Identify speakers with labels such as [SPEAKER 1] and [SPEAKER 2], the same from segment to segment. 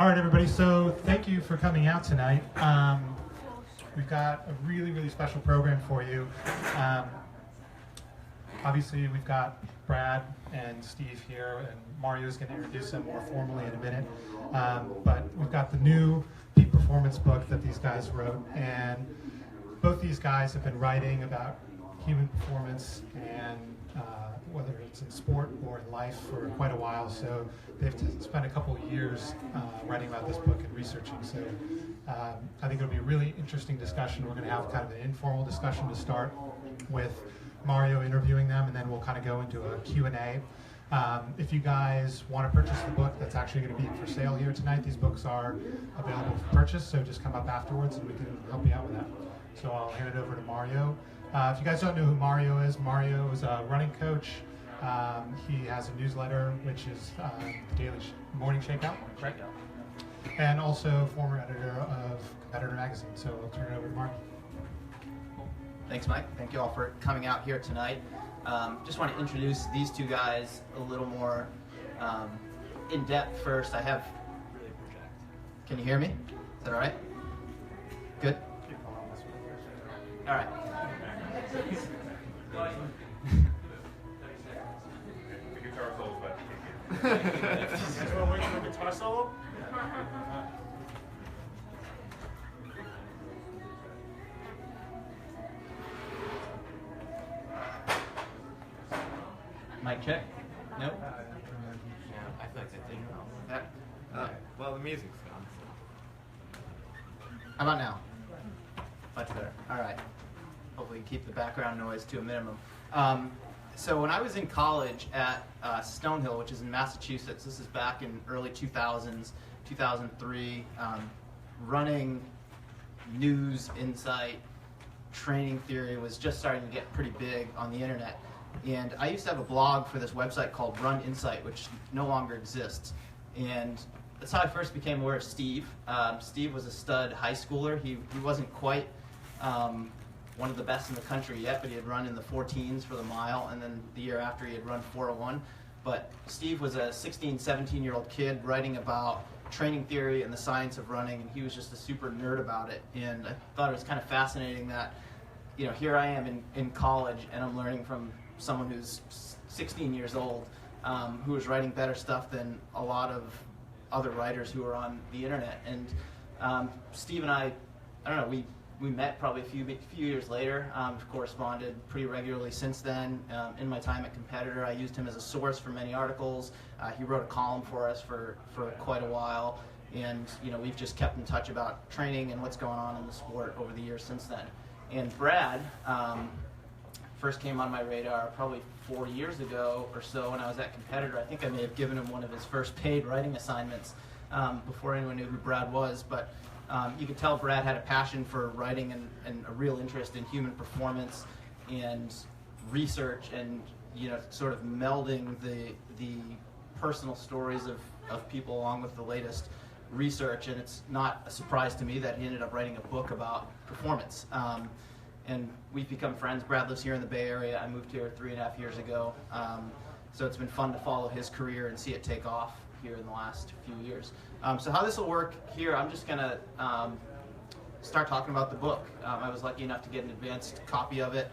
[SPEAKER 1] All right, everybody, so thank you for coming out tonight. We've got a really, really special program for you. Obviously, we've got Brad and Steve here, and Mario is going to introduce them more formally in a minute. But we've got the new peak performance book that these guys wrote, and both these guys have been writing about human performance and whether it's in sport or in life for quite a while. So they've spent a couple of years writing about this book and researching. So I think it'll be a really interesting discussion. We're going to have kind of an informal discussion to start with Mario interviewing them, and then we'll kind of go into a Q&A. If you guys want to purchase the book, that's actually going to be for sale here tonight. These books are available for purchase, so just come up afterwards and we can help you out with that. So I'll hand it over to Mario. If you guys don't know who Mario is a running coach. He has a newsletter, which is the Daily Morning Shakeout, right? And also former editor of Competitor Magazine. So I'll turn it over to Mario.
[SPEAKER 2] Thanks, Mike. Thank you all for coming out here tonight. Just want to introduce these two guys a little more in depth first. Can you hear me? Is that all right? Good? All right.
[SPEAKER 3] The guitar solo's about to kick in.
[SPEAKER 4] You want to wait for the guitar solo?
[SPEAKER 2] Mic check? Nope.
[SPEAKER 5] I feel like they didn't.
[SPEAKER 3] Well, the music's gone.
[SPEAKER 2] How about now? Much better. All right. Hopefully keep the background noise to a minimum. So when I was in college at Stonehill, which is in Massachusetts, this is back in early 2000s, 2003, running, news, insight, training theory was just starting to get pretty big on the internet. And I used to have a blog for this website called Run Insight, which no longer exists. And that's how I first became aware of Steve. Steve was a stud high schooler. He wasn't quite one of the best in the country yet, but he had run in the 14s for the mile, and then the year after he had run 401. But Steve was a 16, 17-year-old kid writing about training theory and the science of running, and he was just a super nerd about it. And I thought it was kind of fascinating that, you know, here I am in college, and I'm learning from someone who's 16 years old, who was writing better stuff than a lot of other writers who are on the internet. And Steve and I don't know, we met probably a few years later. Corresponded pretty regularly since then. In my time at Competitor, I used him as a source for many articles. He wrote a column for us for quite a while, and you know, we've just kept in touch about training and what's going on in the sport over the years since then. And Brad first came on my radar probably 4 years ago or so when I was at Competitor. I think I may have given him one of his first paid writing assignments before anyone knew who Brad was, but you could tell Brad had a passion for writing and a real interest in human performance and research, and you know, sort of melding the personal stories of people along with the latest research. And it's not a surprise to me that he ended up writing a book about performance. And we've become friends. Brad lives here in the Bay Area. I moved here 3.5 years ago. So it's been fun to follow his career and see it take off here in the last few years. So how this will work here, I'm just going to start talking about the book. I was lucky enough to get an advanced copy of it.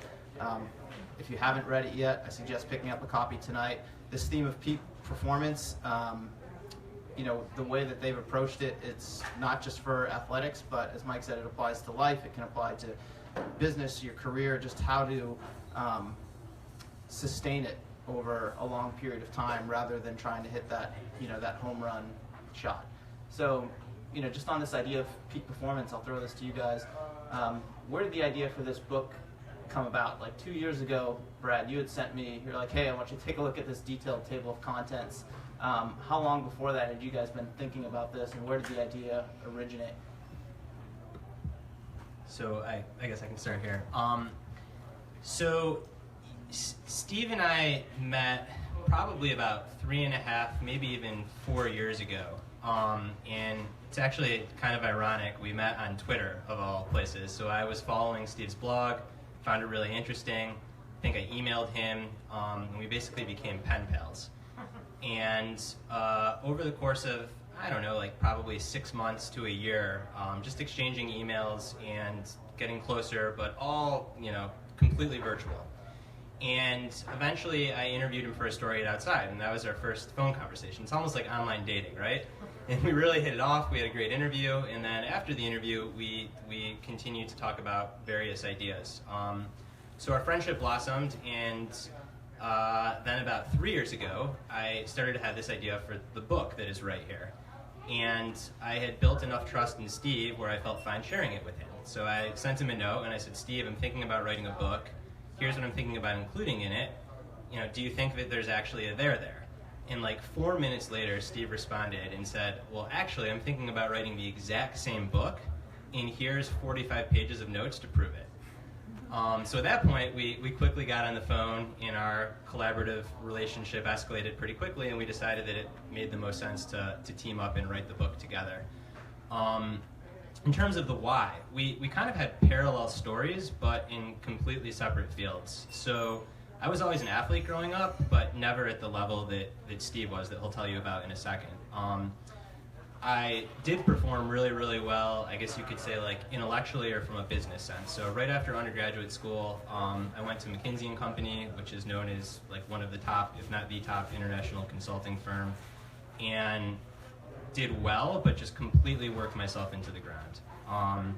[SPEAKER 2] If you haven't read it yet, I suggest picking up a copy tonight. This theme of peak performance, you know, the way that they've approached it, it's not just for athletics, but as Mike said, it applies to life. It can apply to business, your career, just how to sustain it over a long period of time rather than trying to hit that, you know, that home run shot. So, you know, just on this idea of peak performance, I'll throw this to you guys. Where did the idea for this book come about? Like 2 years ago, Brad, you had sent me, you're like, hey, I want you to take a look at this detailed table of contents. How long before that had you guys been thinking about this, and where did the idea originate?
[SPEAKER 5] So I guess I can start here. So Steve and I met probably about 3.5, maybe even 4 years ago. And it's actually kind of ironic. We met on Twitter, of all places. So I was following Steve's blog, found it really interesting. I think I emailed him, and we basically became pen pals. And over the course of, I don't know, like probably 6 months to a year, just exchanging emails and getting closer, but all, completely virtual. And eventually I interviewed him for a story at Outside, and that was our first phone conversation. It's almost like online dating, right? And we really hit it off. We had a great interview, and then after the interview, we continued to talk about various ideas. So our friendship blossomed, and then about 3 years ago, I started to have this idea for the book that is right here. And I had built enough trust in Steve where I felt fine sharing it with him. So I sent him a note, and I said, Steve, I'm thinking about writing a book. Here's what I'm thinking about including in it. Do you think that there's actually a there? And like 4 minutes later, Steve responded and said, well, actually, I'm thinking about writing the exact same book, and here's 45 pages of notes to prove it. So at that point, we quickly got on the phone, and our collaborative relationship escalated pretty quickly, and we decided that it made the most sense to team up and write the book together. In terms of the why, we kind of had parallel stories, but in completely separate fields. So I was always an athlete growing up, but never at the level that Steve was, that he'll tell you about in a second. I did perform really, really well, I guess you could say, like intellectually or from a business sense. So right after undergraduate school, I went to McKinsey & Company, which is known as like one of the top, if not the top, international consulting firm, and did well, but just completely worked myself into the ground.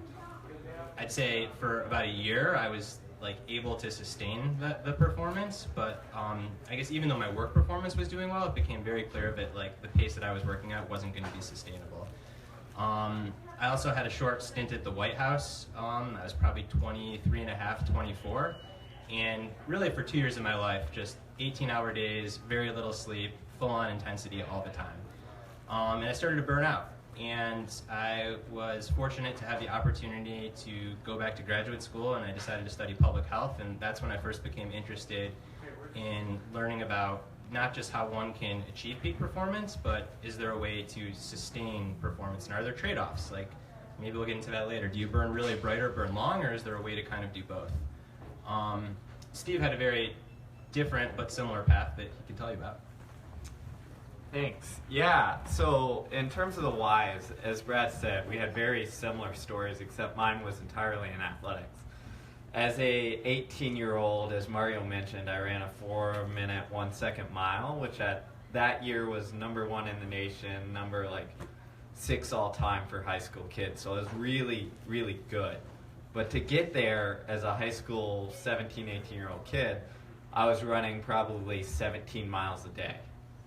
[SPEAKER 5] I'd say for about a year, I was like able to sustain the performance, but I guess even though my work performance was doing well, it became very clear that like the pace that I was working at wasn't going to be sustainable. I also had a short stint at the White House. I was probably 23 and a half, 24, and really for 2 years of my life, just 18-hour days, very little sleep, full-on intensity all the time. And I started to burn out. And I was fortunate to have the opportunity to go back to graduate school, and I decided to study public health, and that's when I first became interested in learning about not just how one can achieve peak performance, but is there a way to sustain performance, and are there trade-offs? Like, maybe we'll get into that later. Do you burn really bright or burn long, or is there a way to kind of do both? Steve had a very different but similar path that he could tell you about.
[SPEAKER 3] Thanks. Yeah, so in terms of the whys, as Brad said, we had very similar stories, except mine was entirely in athletics. As a 18-year-old, as Mario mentioned, I ran a 4-minute, 1-second mile, which at that year was number 1 in the nation, number 6 all time for high school kids. So it was really, really good. But to get there as a high school 17, 18-year-old kid, I was running probably 17 miles a day.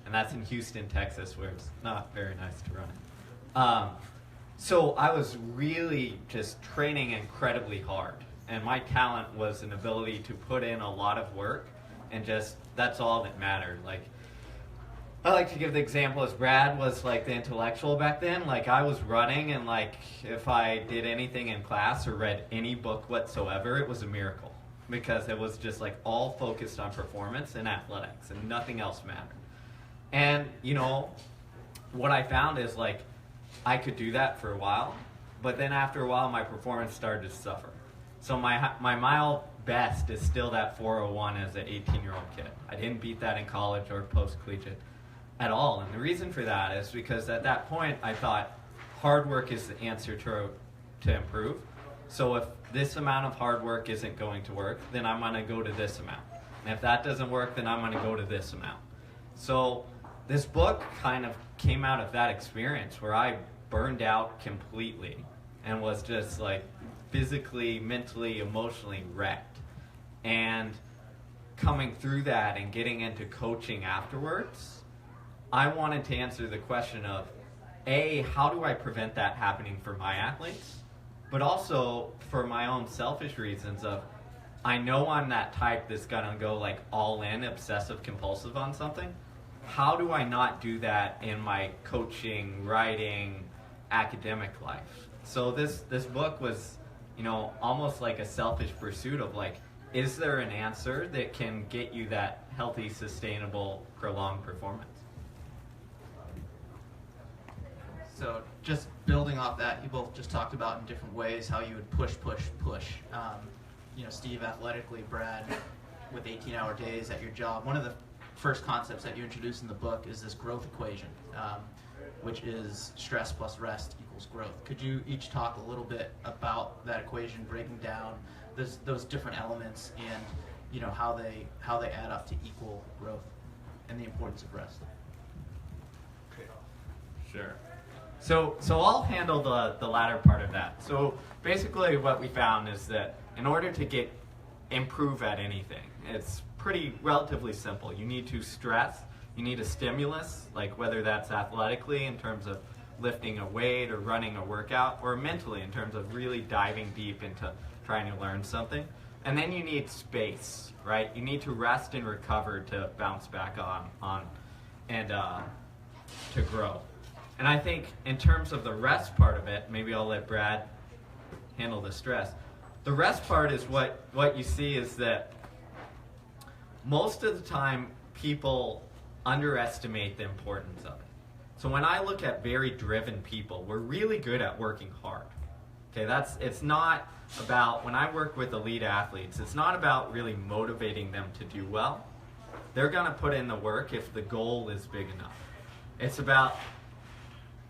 [SPEAKER 3] And that's in Houston, Texas, where it's not very nice to run. So I was really just training incredibly hard. And my talent was an ability to put in a lot of work, and just, that's all that mattered. I like to give the example as Brad was the intellectual back then. I was running, and if I did anything in class or read any book whatsoever, it was a miracle. Because it was just all focused on performance and athletics, and nothing else mattered. And, what I found is, I could do that for a while, but then after a while, my performance started to suffer. So my mile best is still that 4:01 as an 18-year-old kid. I didn't beat that in college or post-collegiate at all. And the reason for that is because at that point, I thought hard work is the answer to improve. So if this amount of hard work isn't going to work, then I'm going to go to this amount. And if that doesn't work, then I'm going to go to this amount. So this book kind of came out of that experience where I burned out completely and was just physically, mentally, emotionally wrecked. And coming through that and getting into coaching afterwards, I wanted to answer the question of, A, how do I prevent that happening for my athletes? But also for my own selfish reasons of, I know I'm that type that's gonna go all in, obsessive compulsive on something. How do I not do that in my coaching, writing, academic life? So this book was, almost like a selfish pursuit of is there an answer that can get you that healthy, sustainable, prolonged performance?
[SPEAKER 2] So just building off that, you both just talked about in different ways how you would push. Steve athletically, Brad with 18-hour days at your job. One of the first concepts that you introduce in the book is this growth equation. which is stress plus rest equals growth. Could you each talk a little bit about that equation, breaking down those different elements and how they add up to equal growth and the importance of rest?
[SPEAKER 3] Sure. So I'll handle the latter part of that. So basically what we found is that in order to improve at anything, it's relatively simple. You need to stress, you need a stimulus, like whether that's athletically in terms of lifting a weight or running a workout, or mentally in terms of really diving deep into trying to learn something. And then you need space, right? You need to rest and recover to bounce back on and to grow. And I think in terms of the rest part of it, maybe I'll let Brad handle the stress. The rest part is what you see is that most of the time people underestimate the importance of it. So when I look at very driven people, we're really good at working hard. Okay, it's not about, when I work with elite athletes, it's not about really motivating them to do well. They're going to put in the work if the goal is big enough. It's about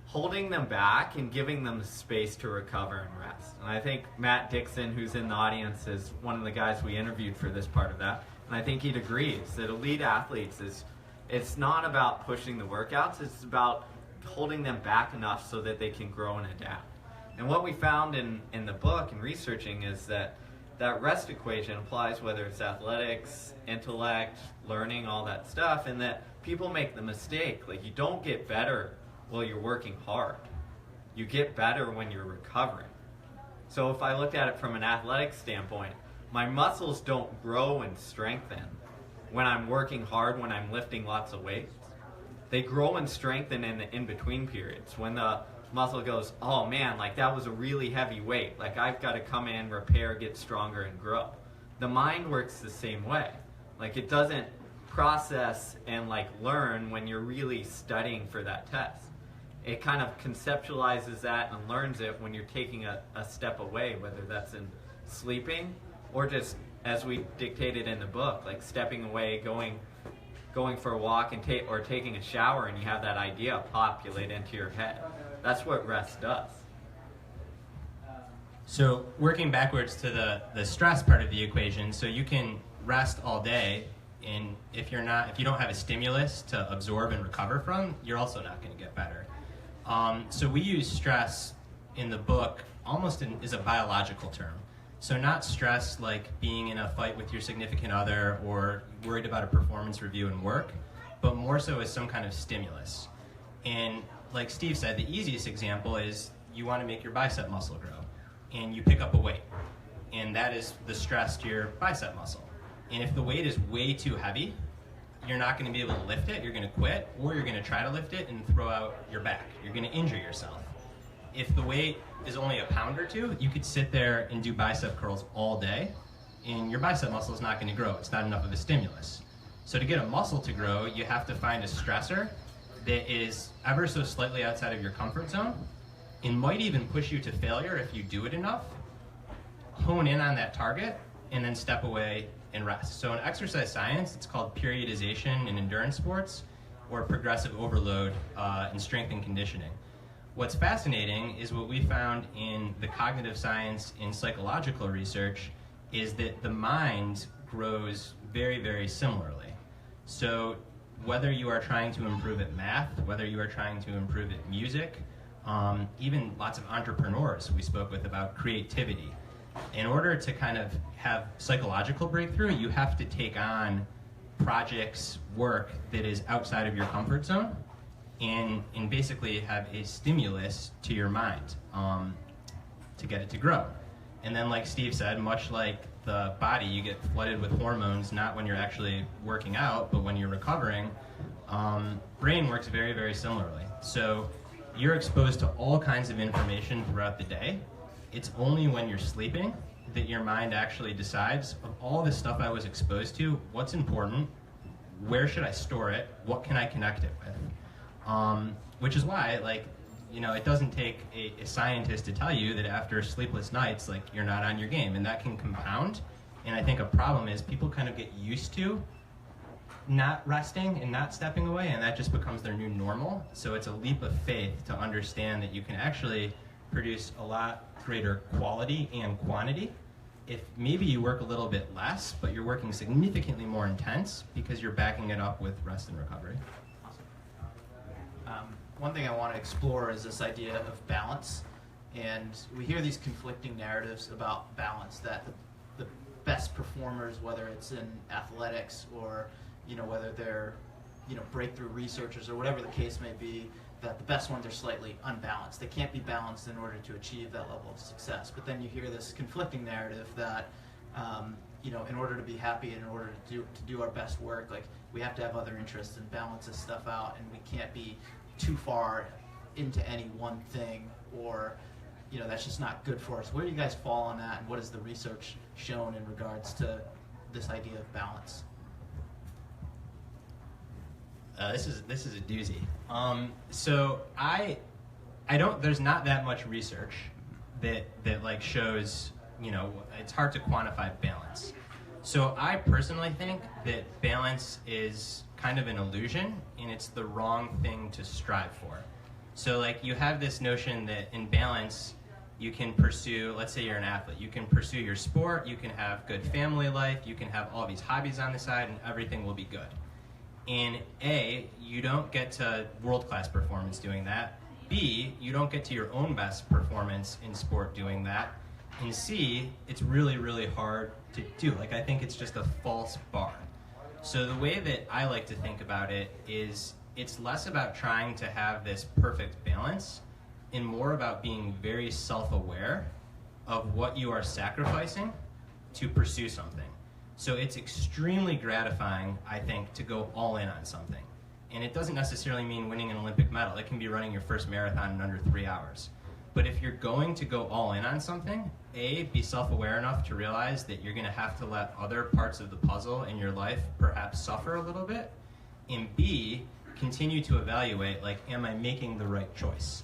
[SPEAKER 3] holding them back and giving them the space to recover and rest. And I think Matt Dixon, who's in the audience, is one of the guys we interviewed for this part of that. And I think he'd agree that elite athletes it's not about pushing the workouts, it's about holding them back enough so that they can grow and adapt. And what we found in the book and researching is that rest equation applies whether it's athletics, intellect, learning, all that stuff, and that people make the mistake. Like, you don't get better while you're working hard. You get better when you're recovering. So if I looked at it from an athletic standpoint, my muscles don't grow and strengthen when I'm working hard, when I'm lifting lots of weights. They grow and strengthen in the in-between periods when the muscle goes, oh man, like that was a really heavy weight. Like I've got to come in, repair, get stronger, and grow. The mind works the same way. Like it doesn't process and like learn when you're really studying for that test. It kind of conceptualizes that and learns it when you're taking a step away, whether that's in sleeping or just, as we dictated in the book, like stepping away, going for a walk and or taking a shower, and you have that idea populate into your head. That's what rest does.
[SPEAKER 5] So working backwards to the stress part of the equation, so you can rest all day, and if you don't have a stimulus to absorb and recover from, you're also not going to get better. So we use stress in the book almost as a biological term. So not stress like being in a fight with your significant other or worried about a performance review in work, but more so as some kind of stimulus. And like Steve said, the easiest example is you want to make your bicep muscle grow, and you pick up a weight, and that is the stress to your bicep muscle. And if the weight is way too heavy, you're not going to be able to lift it, you're going to quit, or you're going to try to lift it and throw out your back. You're going to injure yourself. If the weight is only a pound or two, you could sit there and do bicep curls all day, and your bicep muscle is not going to grow. It's not enough of a stimulus. So to get a muscle to grow, you have to find a stressor that is ever so slightly outside of your comfort zone and might even push you to failure if you do it enough. Hone in on that target and then step away and rest. So in exercise science, it's called periodization in endurance sports, or progressive overload in strength and conditioning. What's fascinating is what we found in the cognitive science and psychological research is that the mind grows very, very similarly. So whether you are trying to improve at math, whether you are trying to improve at music, even lots of entrepreneurs we spoke with about creativity. In order to kind of have psychological breakthrough, you have to take on projects, work that is outside of your comfort zone and basically have a stimulus to your mind to get it to grow. And then like Steve said, much like the body, you get flooded with hormones, not when you're actually working out, but when you're recovering. Brain works very, very similarly. So you're exposed to all kinds of information throughout the day. It's only when you're sleeping that your mind actually decides, of all the stuff I was exposed to, what's important, where should I store it, what can I connect it with? Which is why, like, you know, it doesn't take a scientist to tell you that after sleepless nights, like, you're not on your game, and that can compound. And I think a problem is people kind of get used to not resting and not stepping away, and that just becomes their new normal. So it's a leap of faith to understand that you can actually produce a lot greater quality and quantity if maybe you work a little bit less, but you're working significantly more intense because you're backing it up with rest and recovery.
[SPEAKER 2] One thing I want to explore is this idea of balance. And we hear these conflicting narratives about balance, that the best performers, whether it's in athletics or whether they're breakthrough researchers or whatever the case may be, that the best ones are slightly unbalanced. They can't be balanced in order to achieve that level of success. But then you hear this conflicting narrative that in order to be happy and in order to do our best work, like we have to have other interests and balance this stuff out, and we can't be too far into any one thing, or that's just not good for us. Where do you guys fall on that, and what has the research shown in regards to this idea of balance?
[SPEAKER 5] This is a doozy. So I don't. There's not that much research that like shows. It's hard to quantify balance. So I personally think that balance is kind of an illusion, and it's the wrong thing to strive for. So like you have this notion that in balance, you can pursue, let's say you're an athlete, you can pursue your sport, you can have good family life, you can have all these hobbies on the side, and everything will be good. And A, you don't get to world-class performance doing that. B, you don't get to your own best performance in sport doing that. And C, it's really, really hard to do. Like, I think it's just a false bar. So the way that I like to think about it is it's less about trying to have this perfect balance and more about being very self-aware of what you are sacrificing to pursue something. So it's extremely gratifying, I think, to go all in on something. And it doesn't necessarily mean winning an Olympic medal. It can be running your first marathon in under 3 hours. But if you're going to go all in on something, A, be self-aware enough to realize that you're going to have to let other parts of the puzzle in your life perhaps suffer a little bit. And B, continue to evaluate, like, am I making the right choice?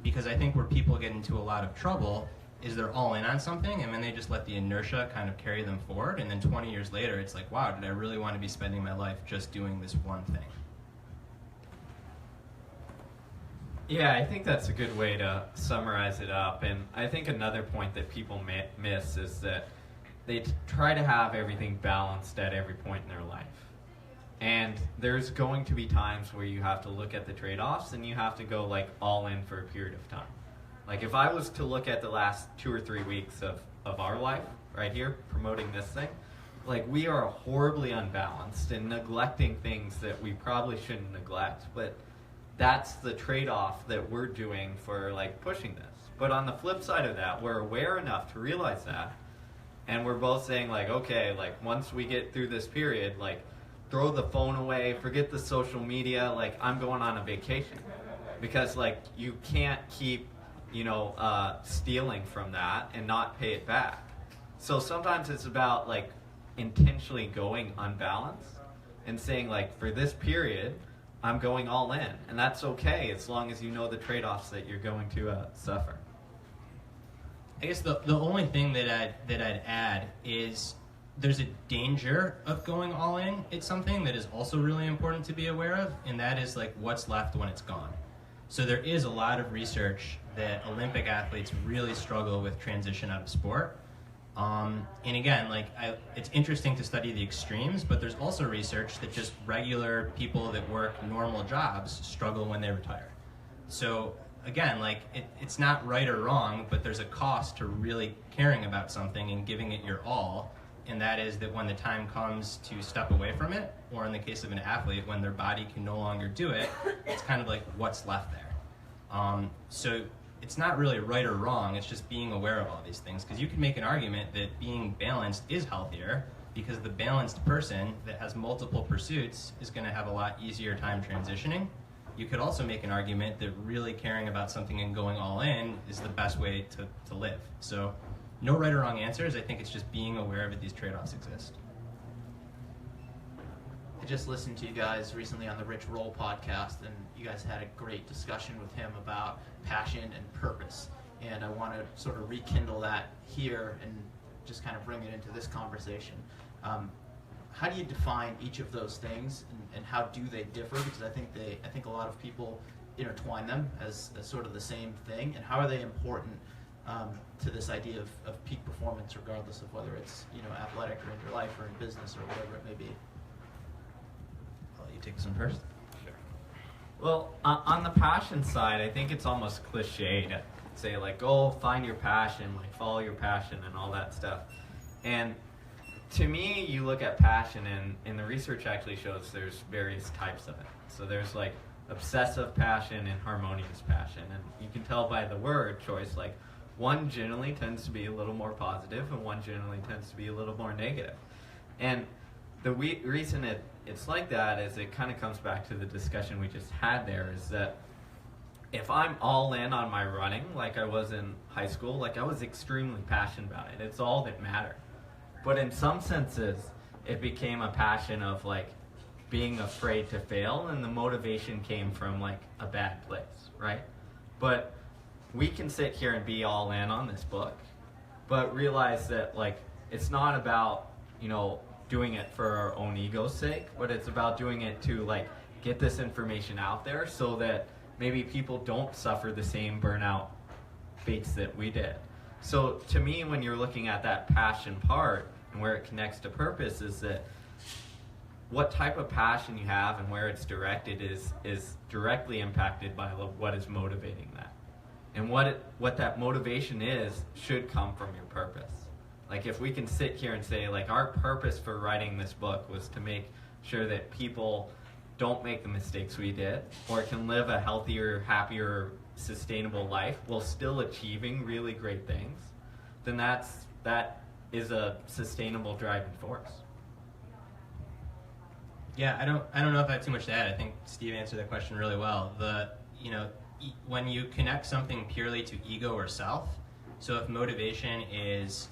[SPEAKER 5] Because I think where people get into a lot of trouble is they're all in on something, and then they just let the inertia kind of carry them forward, and then 20 years later, it's like, wow, did I really want to be spending my life just doing this one thing?
[SPEAKER 3] Yeah, I think that's a good way to summarize it up. And I think another point that people miss is that they try to have everything balanced at every point in their life. And there's going to be times where you have to look at the trade-offs and you have to go like all in for a period of time. Like if I was to look at the last 2 or 3 weeks of our life right here, promoting this thing, like we are horribly unbalanced and neglecting things that we probably shouldn't neglect. But that's the trade-off that we're doing for like pushing this. But on the flip side of that, we're aware enough to realize that, and we're both saying like, okay, like once we get through this period, like throw the phone away, forget the social media, like I'm going on a vacation. Because like you can't keep, stealing from that and not pay it back. So sometimes it's about like intentionally going unbalanced and saying like for this period, I'm going all in, and that's okay as long as you know the trade-offs that you're going to suffer.
[SPEAKER 5] I guess the only thing that I'd add is there's a danger of going all in. It's something that is also really important to be aware of, and that is like what's left when it's gone. So there is a lot of research that Olympic athletes really struggle with transition out of sport. And again, it's interesting to study the extremes, but there's also research that just regular people that work normal jobs struggle when they retire. So again, it's not right or wrong, but there's a cost to really caring about something and giving it your all, and that is that when the time comes to step away from it, or in the case of an athlete, when their body can no longer do it, it's kind of like what's left there. So it's not really right or wrong, it's just being aware of all these things. Because you can make an argument that being balanced is healthier, because the balanced person that has multiple pursuits is going to have a lot easier time transitioning. You could also make an argument that really caring about something and going all in is the best way to live. So no right or wrong answers, I think it's just being aware that these trade-offs exist.
[SPEAKER 2] I just listened to you guys recently on the Rich Roll podcast, and you guys had a great discussion with him about passion and purpose. And I want to sort of rekindle that here and just kind of bring it into this conversation. how do you define each of those things, and how do they differ? Because I think a lot of people intertwine them as sort of the same thing. And how are they important to this idea of peak performance, regardless of whether it's athletic or in your life or in business or whatever it may be?
[SPEAKER 5] I'll let you take this one first.
[SPEAKER 3] Sure. Well, on the passion side, I think it's almost cliche to say like, go find your passion, like follow your passion and all that stuff. And to me, you look at passion, and the research actually shows there's various types of it. So there's like obsessive passion and harmonious passion. And you can tell by the word choice, like one generally tends to be a little more positive and one generally tends to be a little more negative. And the reason it's like that is it kind of comes back to the discussion we just had there, is that if I'm all in on my running like I was in high school, like I was extremely passionate about it. It's all that mattered. But in some senses, it became a passion of like being afraid to fail, and the motivation came from like a bad place, right? But we can sit here and be all in on this book, but realize that like it's not about, doing it for our own ego's sake, but it's about doing it to like get this information out there so that maybe people don't suffer the same burnout fates that we did. So to me, when you're looking at that passion part and where it connects to purpose, is that what type of passion you have and where it's directed is directly impacted by what is motivating that. And what that motivation is should come from your purpose. Like if we can sit here and say like our purpose for writing this book was to make sure that people don't make the mistakes we did, or can live a healthier, happier, sustainable life while still achieving really great things, then that is a sustainable driving force.
[SPEAKER 5] Yeah, I don't know if I have too much to add. I think Steve answered that question really well. When you connect something purely to ego or self, so if motivation is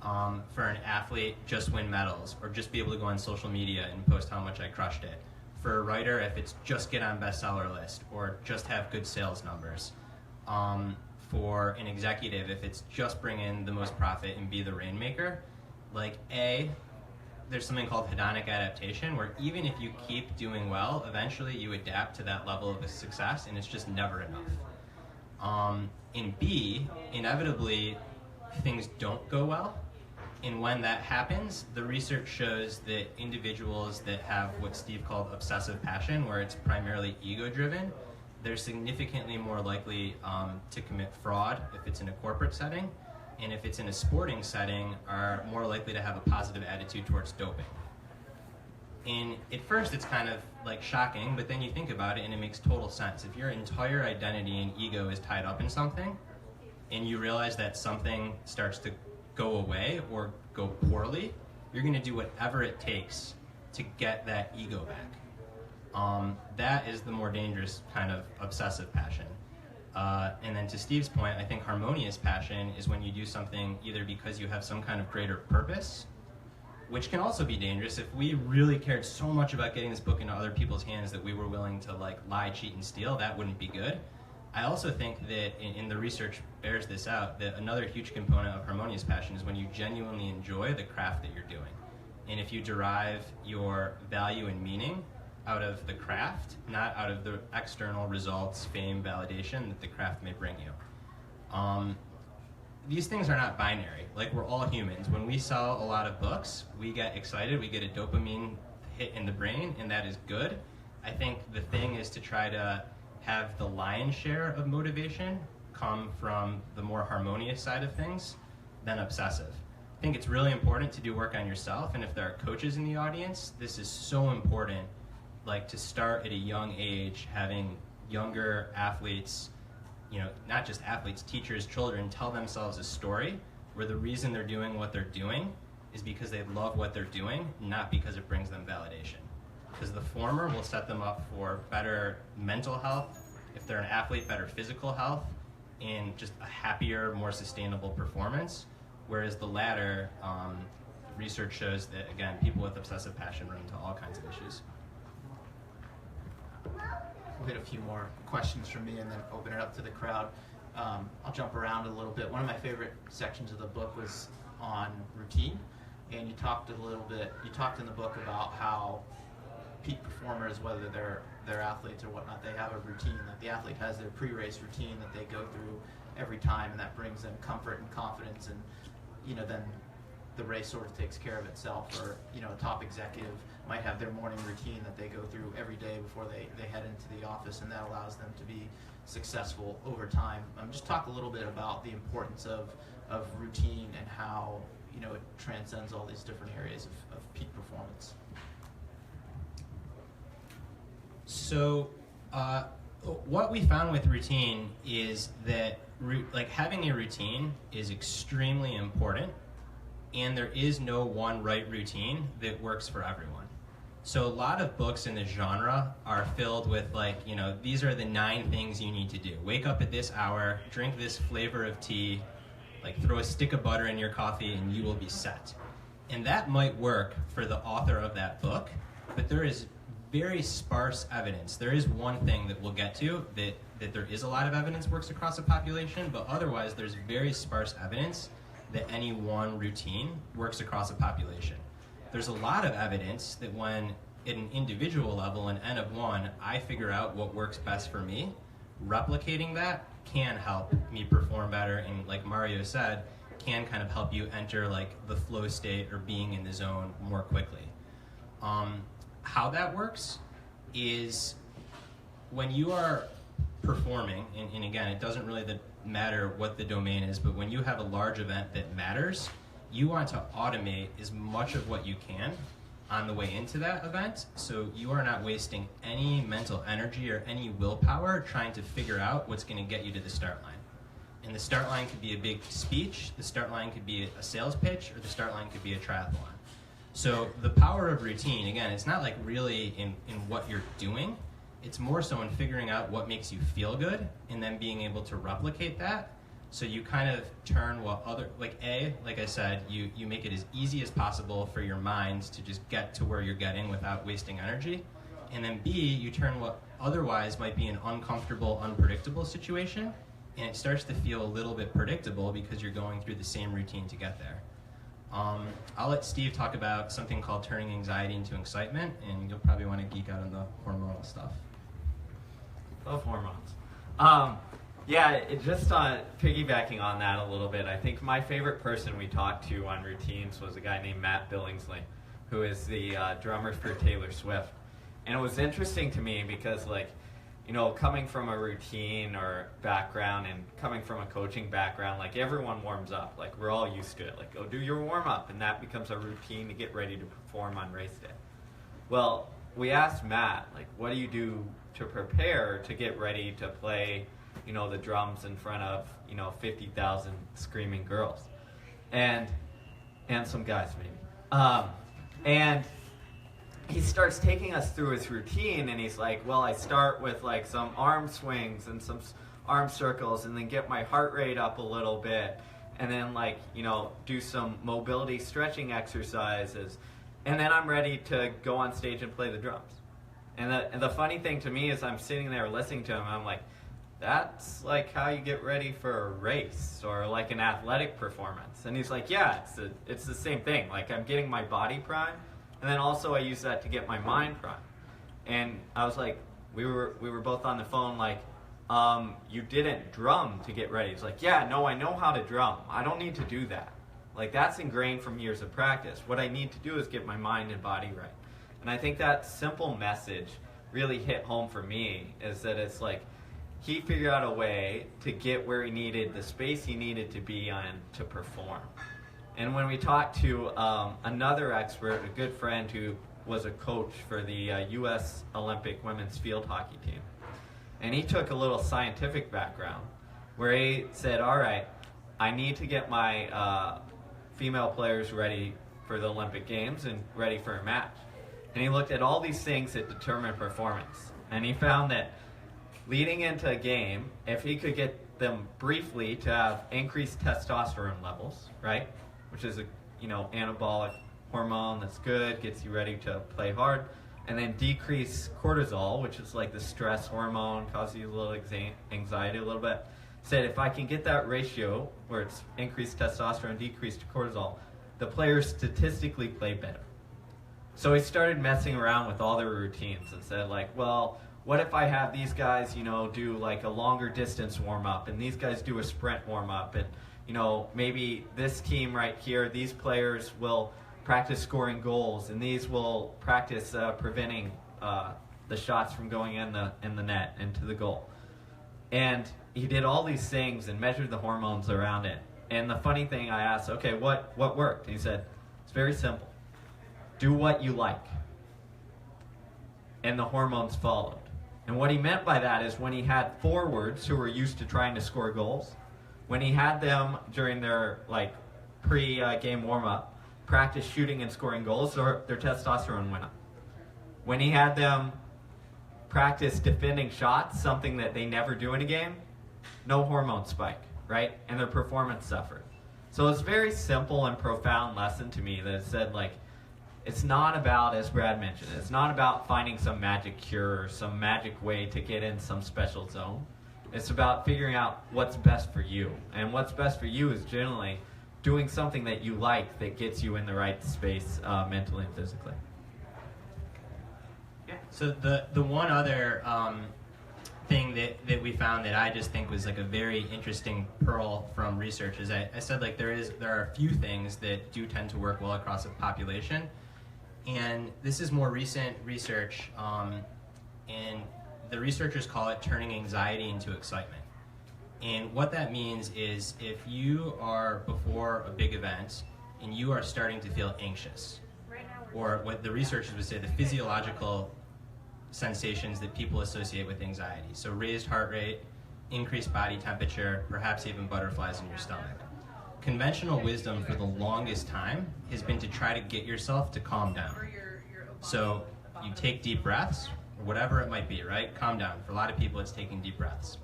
[SPEAKER 5] for an athlete, just win medals, or just be able to go on social media and post how much I crushed it. For a writer, if it's just get on bestseller list, or just have good sales numbers. For an executive, if it's just bring in the most profit and be the rainmaker, there's something called hedonic adaptation, where even if you keep doing well, eventually you adapt to that level of success, and it's just never enough. In B, inevitably, things don't go well. And when that happens, the research shows that individuals that have what Steve called obsessive passion, where it's primarily ego-driven, they're significantly more likely to commit fraud if it's in a corporate setting, and if it's in a sporting setting, are more likely to have a positive attitude towards doping. And at first it's kind of like shocking, but then you think about it and it makes total sense. If your entire identity and ego is tied up in something, and you realize that something starts to go away or go poorly, you're going to do whatever it takes to get that ego back. That is the more dangerous kind of obsessive passion. And then to Steve's point, I think harmonious passion is when you do something either because you have some kind of greater purpose, which can also be dangerous. If we really cared so much about getting this book into other people's hands that we were willing to lie, cheat, and steal, that wouldn't be good. I also think that, in the research bears this out, that another huge component of harmonious passion is when you genuinely enjoy the craft that you're doing. And if you derive your value and meaning out of the craft, not out of the external results, fame, validation that the craft may bring you. These things are not binary. Like, we're all humans. When we sell a lot of books, we get excited, we get a dopamine hit in the brain, and that is good. I think the thing is to try to have the lion's share of motivation come from the more harmonious side of things than obsessive. I think it's really important to do work on yourself, and if there are coaches in the audience, this is so important, like to start at a young age, having younger athletes, not just athletes, teachers, children, tell themselves a story where the reason they're doing what they're doing is because they love what they're doing, not because it brings them validation. Because the former will set them up for better mental health, if they're an athlete, better physical health, and just a happier, more sustainable performance. Whereas the latter, research shows that, again, people with obsessive passion run into all kinds of issues.
[SPEAKER 2] We'll get a few more questions from me and then open it up to the crowd. I'll jump around a little bit. One of my favorite sections of the book was on routine. and you talked in the book about how peak performers, whether they're athletes or whatnot, they have a routine. That the athlete has their pre-race routine that they go through every time, and that brings them comfort and confidence, and then the race sort of takes care of itself. Or a top executive might have their morning routine that they go through every day before they head into the office, and that allows them to be successful over time. Just talk a little bit about the importance of routine and how it transcends all these different areas of peak performance.
[SPEAKER 5] So what we found with routine is that having a routine is extremely important, and there is no one right routine that works for everyone. So a lot of books in the genre are filled with these are the 9 things you need to do. Wake up at this hour, drink this flavor of tea, throw a stick of butter in your coffee, and you will be set. And that might work for the author of that book, but there is very sparse evidence. There is one thing that we'll get to that there is a lot of evidence works across a population, but otherwise there's very sparse evidence that any one routine works across a population. There's a lot of evidence that when at an individual level, an N of 1, I figure out what works best for me, replicating that can help me perform better, and like Mario said, can kind of help you enter the flow state or being in the zone more quickly. How that works is when you are performing, and again, it doesn't really matter what the domain is, but when you have a large event that matters, you want to automate as much of what you can on the way into that event, so you are not wasting any mental energy or any willpower trying to figure out what's going to get you to the start line. And the start line could be a big speech, the start line could be a sales pitch, or the start line could be a triathlon. So the power of routine, again, it's not really in what you're doing, it's more so in figuring out what makes you feel good and then being able to replicate that. So you kind of turn what like I said, you make it as easy as possible for your minds to just get to where you're getting without wasting energy. And then B, you turn what otherwise might be an uncomfortable, unpredictable situation, and it starts to feel a little bit predictable because you're going through the same routine to get there. I'll let Steve talk about something called turning anxiety into excitement, and you'll probably want to geek out on the hormonal stuff.
[SPEAKER 3] Love hormones. Just piggybacking on that a little bit, I think my favorite person we talked to on routines was a guy named Matt Billingsley, who is the drummer for Taylor Swift. And it was interesting to me because, coming from a routine or background and coming from a coaching background, everyone warms up. We're all used to it. Go do your warm-up, and that becomes a routine to get ready to perform on race day. Well, we asked Matt, what do you do to prepare to get ready to play the drums in front of 50,000 screaming girls and some guys maybe, and he starts taking us through his routine, and he's like, well, I start with some arm swings and some arm circles, and then get my heart rate up a little bit, and then do some mobility stretching exercises, and then I'm ready to go on stage and play the drums. And the funny thing to me is I'm sitting there listening to him, and I'm like, that's how you get ready for a race or an athletic performance. And he's like, yeah, it's the same thing. I'm getting my body primed, and then also I use that to get my mind primed. And I was like, we were both on the phone you didn't drum to get ready. He's like, yeah, no, I know how to drum. I don't need to do that. That's ingrained from years of practice. What I need to do is get my mind and body right. And I think that simple message really hit home for me, is that it's he figured out a way to get where he needed, the space he needed to be on to perform. And when we talked to another expert, a good friend who was a coach for the U.S. Olympic women's field hockey team, and he took a little scientific background where he said, all right, I need to get my female players ready for the Olympic Games and ready for a match. And he looked at all these things that determine performance. And he found that leading into a game, if he could get them briefly to have increased testosterone levels, right, which is a anabolic hormone that's good, gets you ready to play hard, and then decrease cortisol, which is the stress hormone, causes you a little anxiety a little bit. Said if I can get that ratio where it's increased testosterone, decreased cortisol, the players statistically play better. So he started messing around with all their routines and said, like, well, what if I have these guys, do like a longer distance warm-up, and these guys do a sprint warm-up, and, maybe this team right here, these players will practice scoring goals, and these will practice preventing the shots from going in the net into the goal. And he did all these things and measured the hormones around it. And the funny thing, I asked, okay, what worked? He said, it's very simple. Do what you like. And the hormones followed. And what he meant by that is when he had forwards who were used to trying to score goals, when he had them during their pre-game warm-up, practice shooting and scoring goals, their testosterone went up. When he had them practice defending shots, something that they never do in a game, no hormone spike, right? And their performance suffered. So it's a very simple and profound lesson to me that said, it's not about, as Brad mentioned, it's not about finding some magic cure or some magic way to get in some special zone. It's about figuring out what's best for you. And what's best for you is generally doing something that you like that gets you in the right space mentally and physically.
[SPEAKER 5] Yeah. So the one other thing that we found that I just think was a very interesting pearl from research is I said there are a few things that do tend to work well across a population. And this is more recent research, and the researchers call it turning anxiety into excitement. And what that means is if you are before a big event and you are starting to feel anxious, or what the researchers would say, the physiological sensations that people associate with anxiety. So raised heart rate, increased body temperature, perhaps even butterflies in your stomach. Conventional wisdom for the longest time has been to try to get yourself to calm down. So you take deep breaths, or whatever it might be, right? Calm down. For a lot of people, it's taking deep breaths.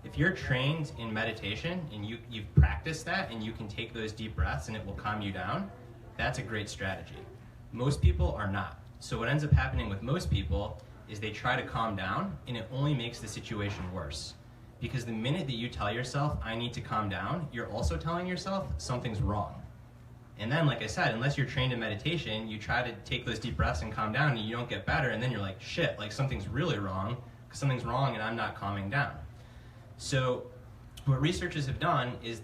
[SPEAKER 5] If you're trained in meditation and you've practiced that and you can take those deep breaths and it will calm you down, that's a great strategy. Most people are not. So what ends up happening with most people is they try to calm down and it only makes the situation worse. Because the minute that you tell yourself, I need to calm down, you're also telling yourself something's wrong. And then, like I said, unless you're trained in meditation, you try to take those deep breaths and calm down and you don't get better, and then you're like, shit, something's really wrong, because something's wrong and I'm not calming down. So what researchers have done is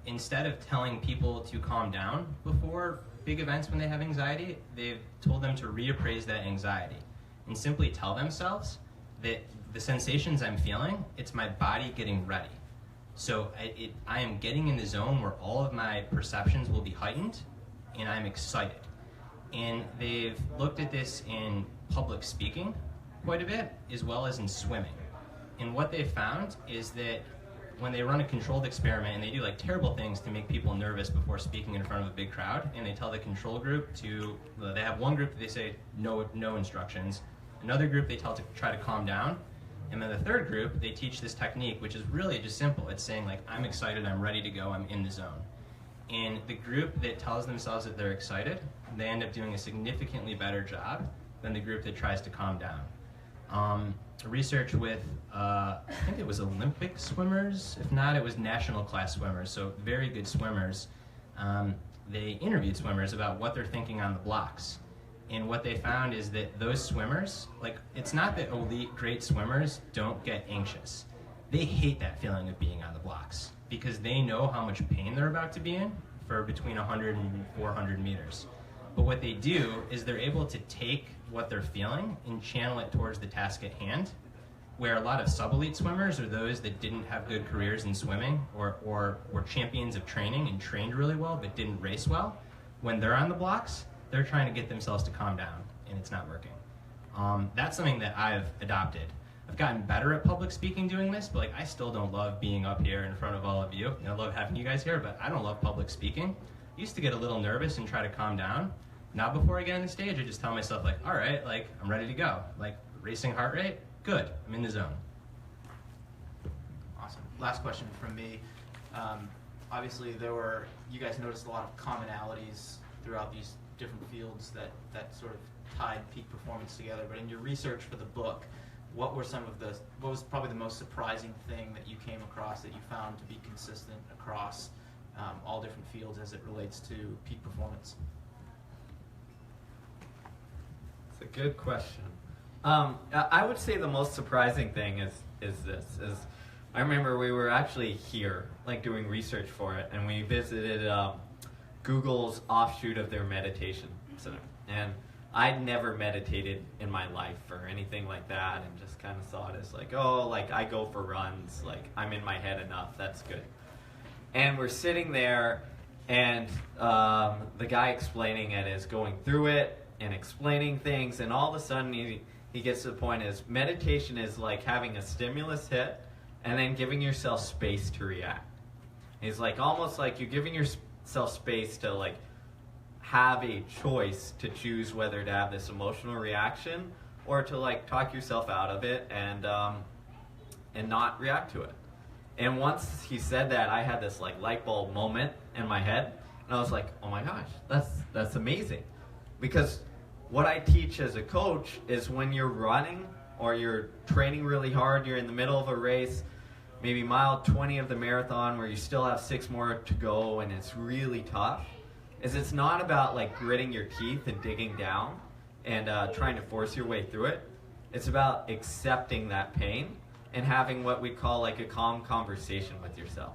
[SPEAKER 5] instead of telling people to calm down before big events when they have anxiety, they've told them to reappraise that anxiety and simply tell themselves that the sensations I'm feeling, it's my body getting ready. So I am getting in the zone where all of my perceptions will be heightened and I'm excited. And they've looked at this in public speaking quite a bit, as well as in swimming. And what they found is that when they run a controlled experiment and they do terrible things to make people nervous before speaking in front of a big crowd, and they tell the control group they have one group that they say no instructions, another group they tell to try to calm down, and then the third group they teach this technique, which is really just simple. It's saying I'm excited, I'm ready to go, I'm in the zone. And the group that tells themselves that they're excited, they end up doing a significantly better job than the group that tries to calm down. Research with, I think it was Olympic swimmers. If not, it was national class swimmers, so very good swimmers. They interviewed swimmers about what they're thinking on the blocks. And what they found is that those swimmers, it's not that elite great swimmers don't get anxious. They hate that feeling of being on the blocks because they know how much pain they're about to be in for between 100 and 400 meters. But what they do is they're able to take what they're feeling and channel it towards the task at hand, where a lot of sub-elite swimmers are those that didn't have good careers in swimming or were champions of training and trained really well but didn't race well. When they're on the blocks, they're trying to get themselves to calm down, and it's not working. That's something that I've adopted. I've gotten better at public speaking doing this, but I still don't love being up here in front of all of you. I love having you guys here, but I don't love public speaking. I used to get a little nervous and try to calm down. Now before I get on the stage, I just tell myself all right, I'm ready to go. Racing heart rate, good, I'm in the zone.
[SPEAKER 2] Awesome. Last question from me. Obviously, you guys noticed a lot of commonalities throughout these different fields that sort of tied peak performance together. But in your research for the book, what was probably the most surprising thing that you came across that you found to be consistent across all different fields as it relates to peak performance?
[SPEAKER 3] It's a good question. I would say the most surprising thing is I remember we were actually here, like doing research for it, and we visited Google's offshoot of their meditation center. And I'd never meditated in my life or anything like that, and just kind of saw it as like, oh, like I go for runs, like I'm in my head enough, that's good. And we're sitting there, and the guy explaining it is going through it and explaining things, and all of a sudden he gets to the point is meditation is like having a stimulus hit and then giving yourself space to react. It's like almost like you're giving yourself space to like have a choice to choose whether to have this emotional reaction or to like talk yourself out of it and not react to it. And once he said that, I had this like light bulb moment in my head, and I was like, oh my gosh, that's amazing. Because what I teach as a coach is when you're running or you're training really hard, you're in the middle of a race, maybe mile 20 of the marathon where you still have 6 more to go and it's really tough, is it's not about like gritting your teeth and digging down and trying to force your way through it. It's about accepting that pain and having what we call like a calm conversation with yourself.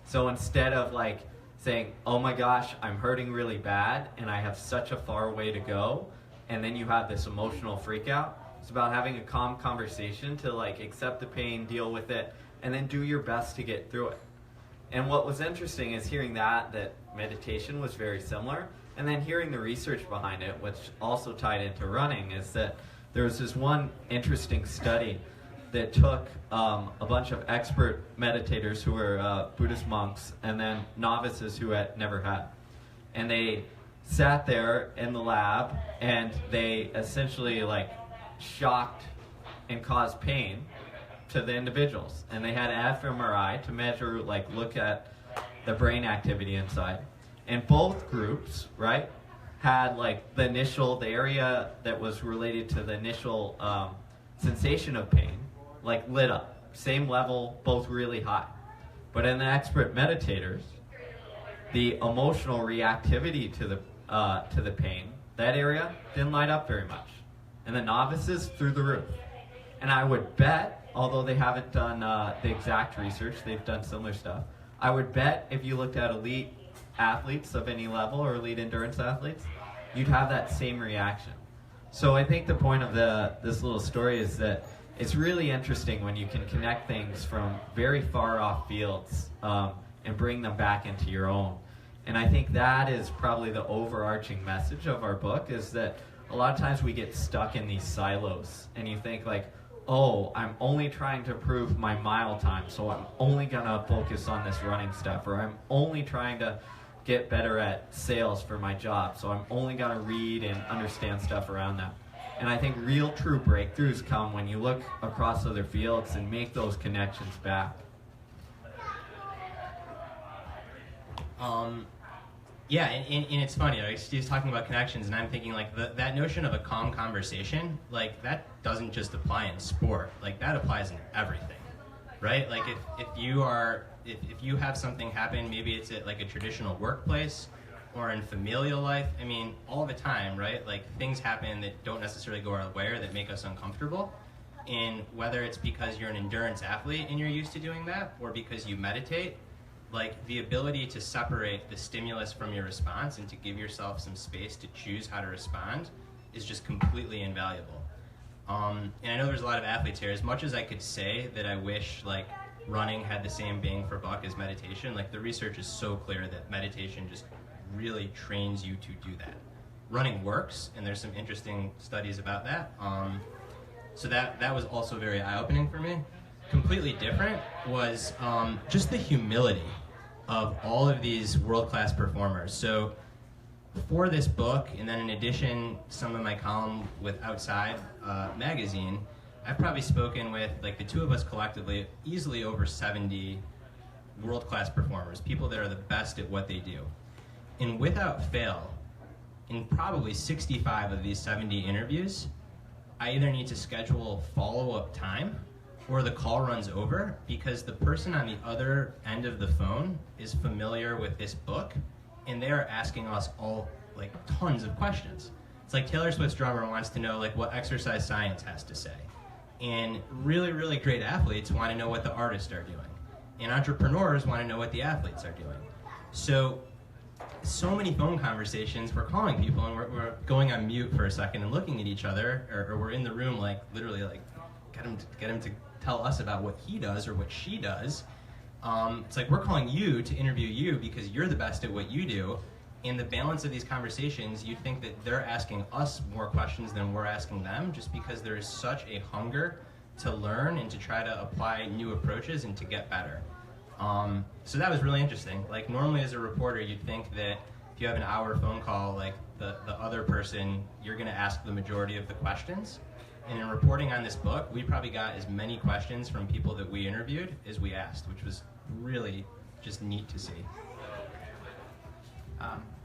[SPEAKER 3] So instead of like saying, oh my gosh, I'm hurting really bad and I have such a far way to go, and then you have this emotional freak out, it's about having a calm conversation to like accept the pain, deal with it, and then do your best to get through it. And what was interesting is hearing that meditation was very similar, and then hearing the research behind it, which also tied into running, is that there was this one interesting study that took a bunch of expert meditators who were Buddhist monks and then novices who had never had. And they sat there in the lab and they essentially like shocked and caused pain to the individuals. And they had fMRI to measure, like look at the brain activity inside. And both groups, right, had like the area that was related to the initial sensation of pain, like lit up, same level, both really high. But in the expert meditators, the emotional reactivity to the pain, that area didn't light up very much. And the novices through the roof. And I would bet, although they haven't done the exact research, they've done similar stuff, I would bet if you looked at elite athletes of any level or elite endurance athletes, you'd have that same reaction. So I think the point of this little story is that it's really interesting when you can connect things from very far off fields and bring them back into your own. And I think that is probably the overarching message of our book, is that a lot of times we get stuck in these silos and you think like, oh, I'm only trying to improve my mile time, so I'm only gonna focus on this running stuff, or I'm only trying to get better at sales for my job, so I'm only gonna read and understand stuff around that. And I think real true breakthroughs come when you look across other fields and make those connections back.
[SPEAKER 5] Yeah, and it's funny, like Steve's talking about connections, and I'm thinking like that notion of a calm conversation, like that doesn't just apply in sport, like that applies in everything, right? Like if you have something happen, maybe it's at like a traditional workplace or in familial life, I mean, all the time, right? Like things happen that don't necessarily go our way or that make us uncomfortable. And whether it's because you're an endurance athlete and you're used to doing that, or because you meditate, like the ability to separate the stimulus from your response and to give yourself some space to choose how to respond is just completely invaluable. And I know there's a lot of athletes here. As much as I could say that I wish like running had the same bang for buck as meditation, like the research is so clear that meditation just really trains you to do that. Running works, and there's some interesting studies about that. So that was also very eye-opening for me. Completely different was just the humility of all of these world-class performers. So for this book, and then in addition, some of my column with Outside magazine, I've probably spoken with, like the two of us collectively, easily over 70 world-class performers, people that are the best at what they do. And without fail, in probably 65 of these 70 interviews, I either need to schedule follow-up time or the call runs over because the person on the other end of the phone is familiar with this book, and they are asking us all like tons of questions. It's like Taylor Swift's drummer wants to know like what exercise science has to say, and really, really great athletes want to know what the artists are doing, and entrepreneurs want to know what the athletes are doing. So many phone conversations, we're calling people and we're going on mute for a second and looking at each other, or we're in the room like literally like get him to tell us about what he does or what she does. It's like we're calling you to interview you because you're the best at what you do. In the balance of these conversations, you think that they're asking us more questions than we're asking them, just because there is such a hunger to learn and to try to apply new approaches and to get better. So that was really interesting. Like normally as a reporter, you'd think that if you have an hour phone call, like the other person, you're going to ask the majority of the questions. And in reporting on this book, we probably got as many questions from people that we interviewed as we asked, which was really just neat to see.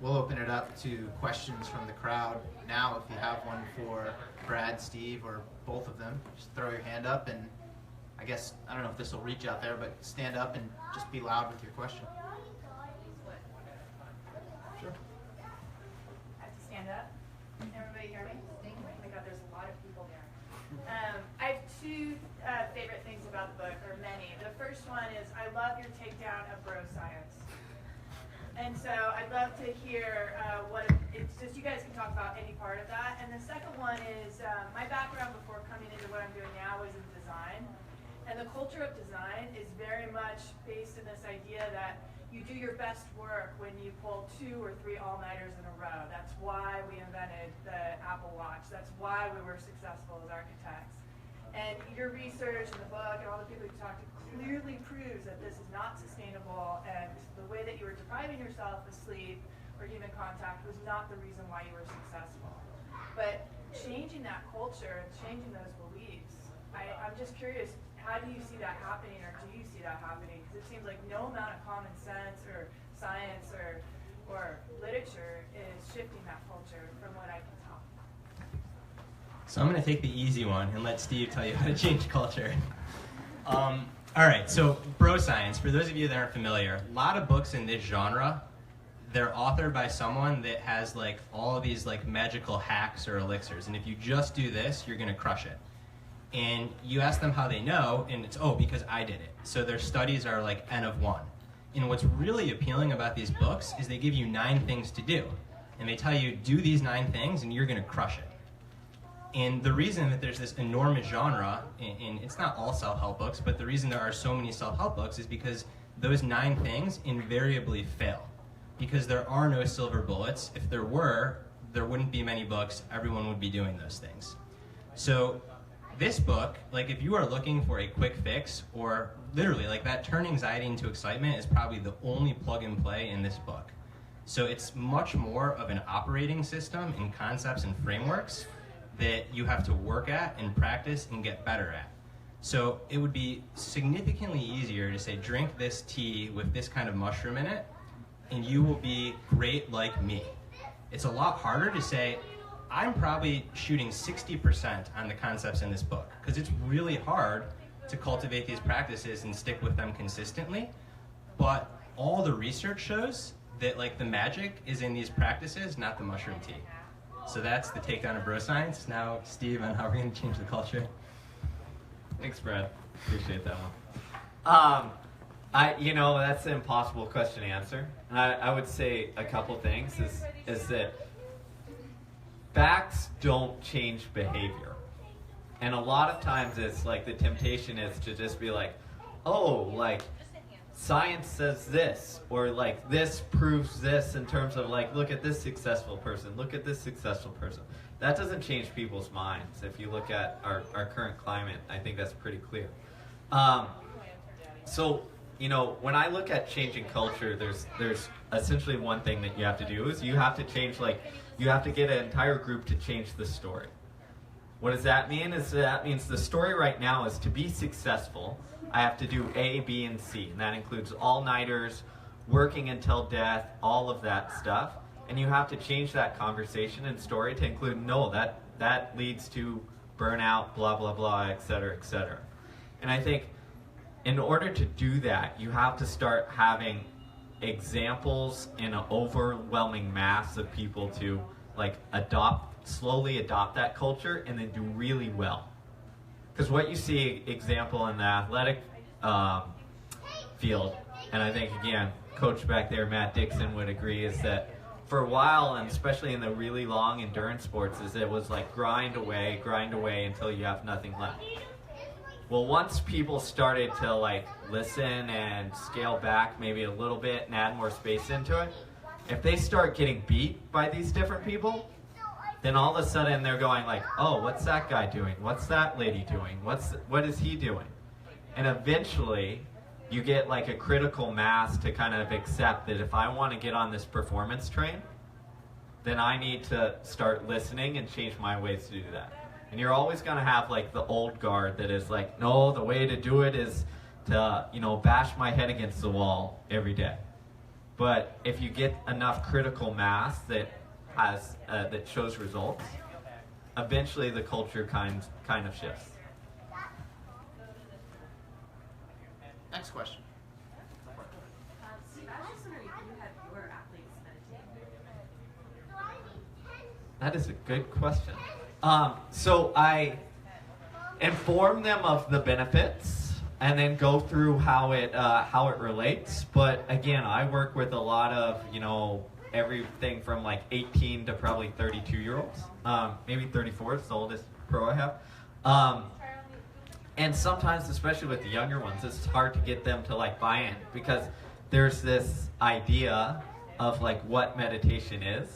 [SPEAKER 2] We'll open it up to questions from the crowd now. If you have one for Brad, Steve, or both of them, just throw your hand up, and I guess, I don't know if this will reach out there, but stand up and just be loud with your question. Sure.
[SPEAKER 6] I have to stand up. Everybody hear me? Oh my God, there's a lot of people there. I have two favorite things about the book, or many. The first one is I love your takedown of bro science. And so I'd love to hear it's just you guys can talk about any part of that. And the second one is my background before coming into what I'm doing now is in design. And the culture of design is very much based in this idea that you do your best work when you pull 2 or 3 all-nighters in a row. That's why we invented the Apple Watch. That's why we were successful as architects. And your research and the book and all the people you talked to clearly proves that this is not sustainable, and the way that you were depriving yourself of sleep or human contact was not the reason why you were successful. But changing that culture and changing those beliefs, I'm just curious, how do you see that happening, or do you see that happening? Because it seems like no amount of common sense or science or literature is shifting that culture from what I can tell.
[SPEAKER 5] So I'm going to take the easy one and let Steve tell you how to change culture. All right, so bro science, for those of you that aren't familiar, a lot of books in this genre, they're authored by someone that has like all of these like magical hacks or elixirs, and if you just do this, you're going to crush it. And you ask them how they know, and it's, oh, because I did it. So their studies are like N of 1. And what's really appealing about these books is they give you 9 things to do. And they tell you, do these 9 things, and you're going to crush it. And the reason that there's this enormous genre, and it's not all self-help books, but the reason there are so many self-help books is because those 9 things invariably fail. Because there are no silver bullets. If there were, there wouldn't be many books. Everyone would be doing those things. So this book, like if you are looking for a quick fix, or literally like that turn anxiety into excitement is probably the only plug and play in this book. So it's much more of an operating system and concepts and frameworks that you have to work at and practice and get better at. So it would be significantly easier to say, drink this tea with this kind of mushroom in it, and you will be great like me. It's a lot harder to say, I'm probably shooting 60% on the concepts in this book, because it's really hard to cultivate these practices and stick with them consistently. But all the research shows that like the magic is in these practices, not the mushroom tea. So that's the takedown of bro science. Now, Steve, on how we're going to change the culture.
[SPEAKER 3] Thanks, Brad. Appreciate that one. That's an impossible question to answer. And I would say a couple things is that facts don't change behavior. And a lot of times it's like the temptation is to just be like, oh, like science says this, or like this proves this in terms of like, look at this successful person, look at this successful person. That doesn't change people's minds. If you look at our current climate, I think that's pretty clear. So, when I look at changing culture, there's essentially one thing that you have to do is you have to change, you have to get an entire group to change the story. What does that mean? That means the story right now is to be successful, I have to do A, B, and C. And that includes all-nighters, working until death, all of that stuff. And you have to change that conversation and story to include, no, that leads to burnout, blah, blah, blah, et cetera, et cetera. And I think in order to do that, you have to start having examples in an overwhelming mass of people to like slowly adopt that culture and then do really well. Because what you see example in the athletic field, and I think again, coach back there, Matt Dixon, would agree, is that for a while, and especially in the really long endurance sports, is it was like grind away until you have nothing left. Well, once people started to like listen and scale back maybe a little bit and add more space into it, if they start getting beat by these different people, then all of a sudden they're going like, oh, what's that guy doing? What's that lady doing? What is he doing? And eventually you get like a critical mass to kind of accept that if I want to get on this performance train, then I need to start listening and change my ways to do that. And you're always going to have like the old guard that is like, no, the way to do it is to, bash my head against the wall every day. But if you get enough critical mass that has that shows results, eventually the culture kind of shifts.
[SPEAKER 2] Next question.
[SPEAKER 7] Steve, I was just wondering if you have your athletes meditate.
[SPEAKER 3] That is a good question. So I inform them of the benefits and then go through how it relates. But again, I work with a lot of everything from like 18 to probably 32-year-olds, maybe 34 is the oldest pro I have. And sometimes, especially with the younger ones, it's hard to get them to like buy in because there's this idea of like what meditation is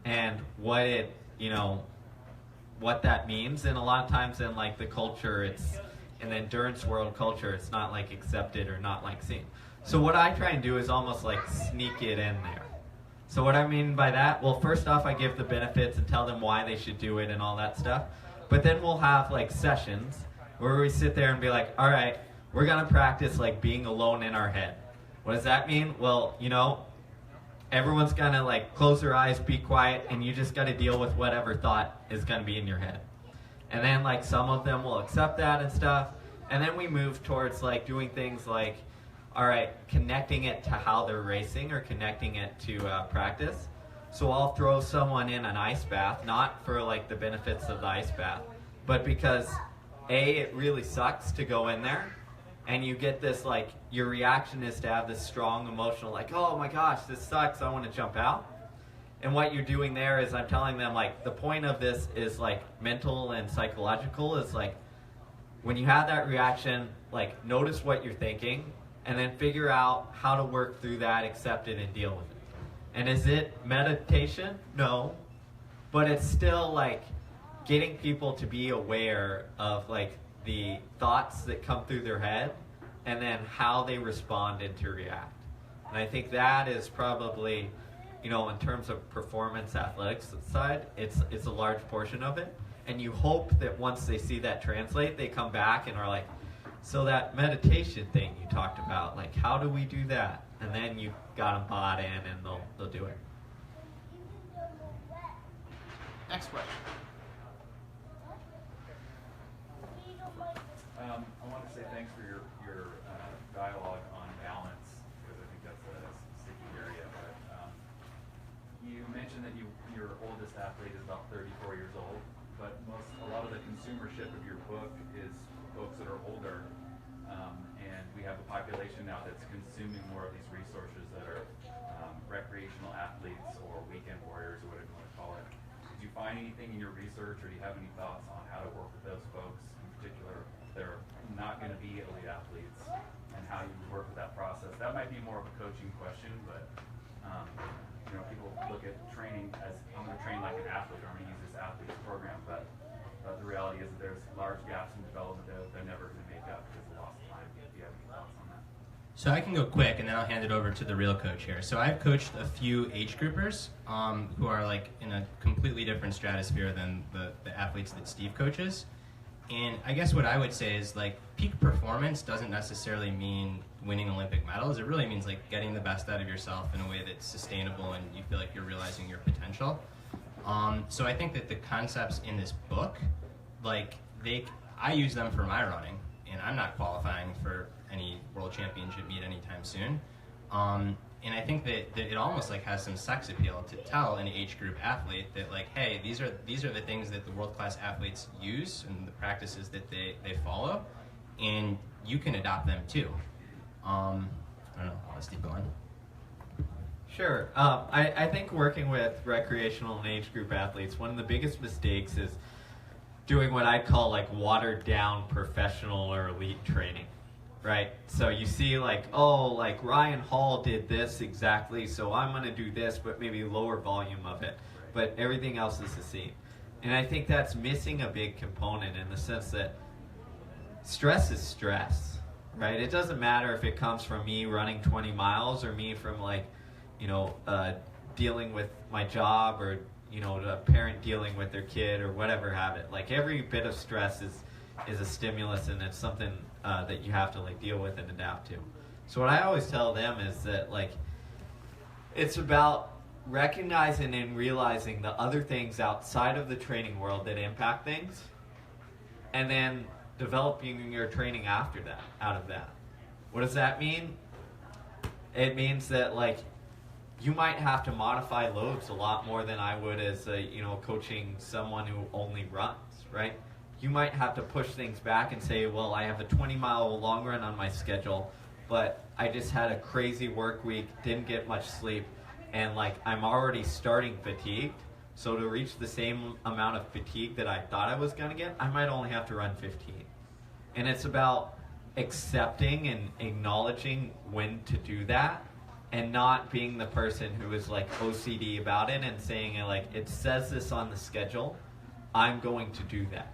[SPEAKER 3] and what it, what that means. And a lot of times in like the culture, in the endurance world culture, it's not like accepted or not like seen. So what I try and do is almost like sneak it in there. So what I mean by that, well, first off, I give the benefits and tell them why they should do it and all that stuff. But then we'll have like sessions where we sit there and be like, all right, we're going to practice like being alone in our head. What does that mean? Well, everyone's going to like close their eyes, be quiet, and you just got to deal with whatever thought is going to be in your head. And then like some of them will accept that and stuff. And then we move towards like doing things like, all right, connecting it to how they're racing or connecting it to practice. So I'll throw someone in an ice bath, not for like the benefits of the ice bath, but because it really sucks to go in there and you get this like, your reaction is to have this strong emotional like, oh my gosh, this sucks, I want to jump out. And what you're doing there is I'm telling them like, the point of this is like mental and psychological, is like, when you have that reaction, like notice what you're thinking and then figure out how to work through that, accept it, and deal with it. And is it meditation? No. But it's still like getting people to be aware of like the thoughts that come through their head and then how they respond and to react. And I think that is probably, in terms of performance athletics side, it's a large portion of it. And you hope that once they see that translate, they come back and are like, so that meditation thing you talked about, like how do we do that? And then you got them bought in and they'll do it.
[SPEAKER 2] Next question.
[SPEAKER 8] I want to say thanks for your dialogue on balance, because I think that's a sticky area. But you mentioned that your oldest athlete is about 34 years old, but a lot of the consumership of your book is folks that are older, and we have a population now that's consuming more of these resources that are recreational athletes or weekend warriors or whatever you want to call it. Did you find anything in your research, or do you have any thoughts on how to work with those folks in particular? They're not going to be elite athletes, and how you work with that process. That might be more of a coaching question, but people look at training as, I'm going to train like an athlete, or I'm going to use this athlete's program, but the reality is that there's large gaps in development that they're never going to make up because of lost time. Do you have any thoughts on that?
[SPEAKER 5] So I can go quick, and then I'll hand it over to the real coach here. So I've coached a few age groupers who are like in a completely different stratosphere than the athletes that Steve coaches. And I guess what I would say is like peak performance doesn't necessarily mean winning Olympic medals. It really means like getting the best out of yourself in a way that's sustainable and you feel like you're realizing your potential. So I think that the concepts in this book, like I use them for my running, and I'm not qualifying for any world championship meet anytime soon. And I think that it almost like has some sex appeal to tell an age group athlete that like, hey, these are the things that the world-class athletes use and the practices that they follow, and you can adopt them too. I don't know, let's keep going.
[SPEAKER 3] Sure. I think working with recreational and age group athletes, one of the biggest mistakes is doing what I call like watered down professional or elite training, right? So you see like, oh, like Ryan Hall did this exactly, so I'm going to do this, but maybe lower volume of it. But everything else is the same. And I think that's missing a big component in the sense that stress is stress, right? It doesn't matter if it comes from me running 20 miles or me from like, dealing with my job or, a parent dealing with their kid or whatever have it. Like every bit of stress is a stimulus, and it's something that you have to like deal with and adapt to. So what I always tell them is that like it's about recognizing and realizing the other things outside of the training world that impact things, and then developing your training after that, out of that. What does that mean? It means that like you might have to modify loads a lot more than I would as coaching someone who only runs, right? You might have to push things back and say, well, I have a 20-mile long run on my schedule, but I just had a crazy work week, didn't get much sleep, and like I'm already starting fatigued. So to reach the same amount of fatigue that I thought I was going to get, I might only have to run 15. And it's about accepting and acknowledging when to do that, and not being the person who is like OCD about it and saying like, it says this on the schedule, I'm going to do that.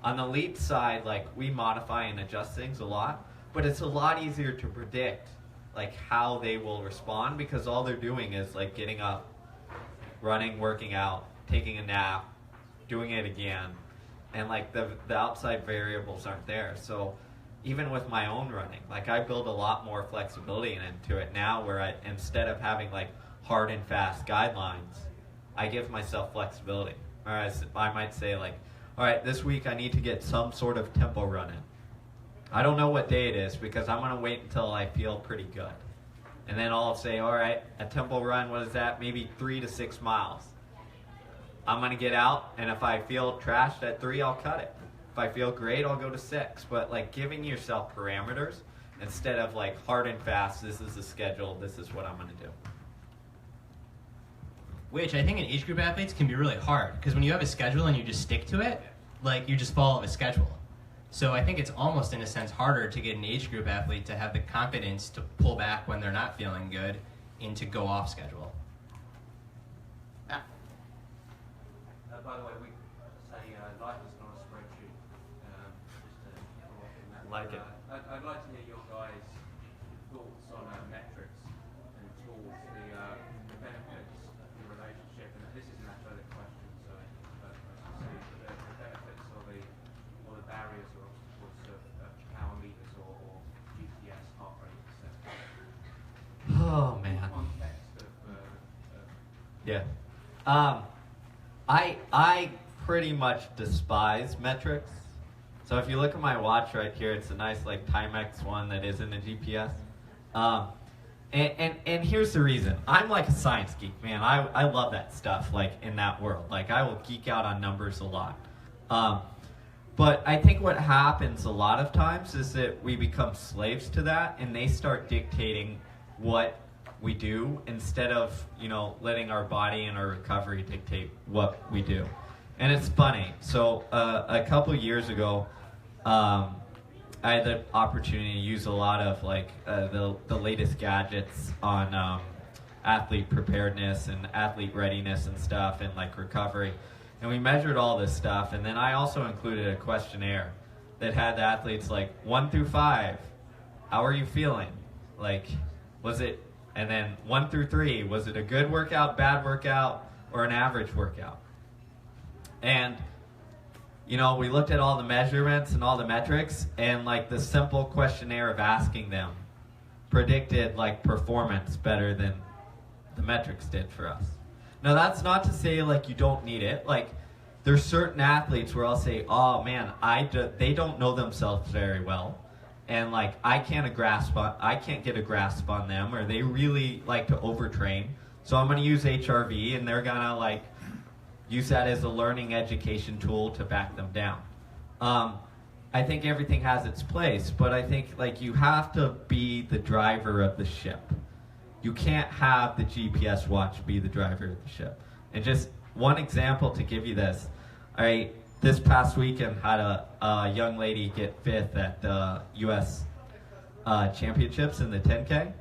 [SPEAKER 3] On the elite side, like we modify and adjust things a lot, but it's a lot easier to predict like how they will respond, because all they're doing is like getting up, running, working out, taking a nap, doing it again, and like the outside variables aren't there. So even with my own running, like I build a lot more flexibility into it now, where I, instead of having like hard and fast guidelines, I give myself flexibility. Or I might say like, all right, this week I need to get some sort of tempo run in. I don't know what day it is because I'm going to wait until I feel pretty good. And then I'll say, all right, a tempo run, what is that? Maybe 3 to 6 miles. I'm going to get out, and if I feel trashed at 3, I'll cut it. If I feel great, I'll go to 6. But like giving yourself parameters instead of like hard and fast, this is the schedule, this is what I'm going to do.
[SPEAKER 5] Which I think in age group athletes can be really hard, because when you have a schedule and you just stick to it, like you just follow a schedule. So I think it's almost in a sense harder to get an age group athlete to have the confidence to pull back when they're not feeling good and to go off schedule.
[SPEAKER 9] By the way, we say life is not a spreadsheet. Just to follow up on that.
[SPEAKER 3] Like it.
[SPEAKER 9] I'd like to hear your guys' thoughts on metrics and tools, the benefits of the relationship. And this is an athletic question, so I should say, but the benefits or the barriers or obstacles of power meters or GPS heart rate, etc.
[SPEAKER 3] Oh man.
[SPEAKER 9] Context of
[SPEAKER 3] Yeah. I pretty much despise metrics. So if you look at my watch right here, it's a nice like Timex one that isn't a GPS. And here's the reason. I'm like a science geek, man. I love that stuff, like in that world. Like I will geek out on numbers a lot. But I think what happens a lot of times is that we become slaves to that, and they start dictating what we do instead of, letting our body and our recovery dictate what we do. And it's funny. So a couple years ago, I had the opportunity to use a lot of like the latest gadgets on athlete preparedness and athlete readiness and stuff, and like recovery. And we measured all this stuff, and then I also included a questionnaire that had the athletes like 1 through 5, how are you feeling? Like, was it, and then 1 through 3, was it a good workout, bad workout, or an average workout? And, we looked at all the measurements and all the metrics, and like the simple questionnaire of asking them predicted like performance better than the metrics did for us. Now that's not to say like you don't need it. Like there's certain athletes where I'll say, oh man, they don't know themselves very well. and like I can't get a grasp on them, or they really like to overtrain. So I'm going to use HRV, and they're going to like use that as a learning education tool to back them down. I think everything has its place, but I think like you have to be the driver of the ship. You can't have the GPS watch be the driver of the ship. And just one example to give you this, this past weekend had a young lady get 5th at the U.S. Championships in the 10K.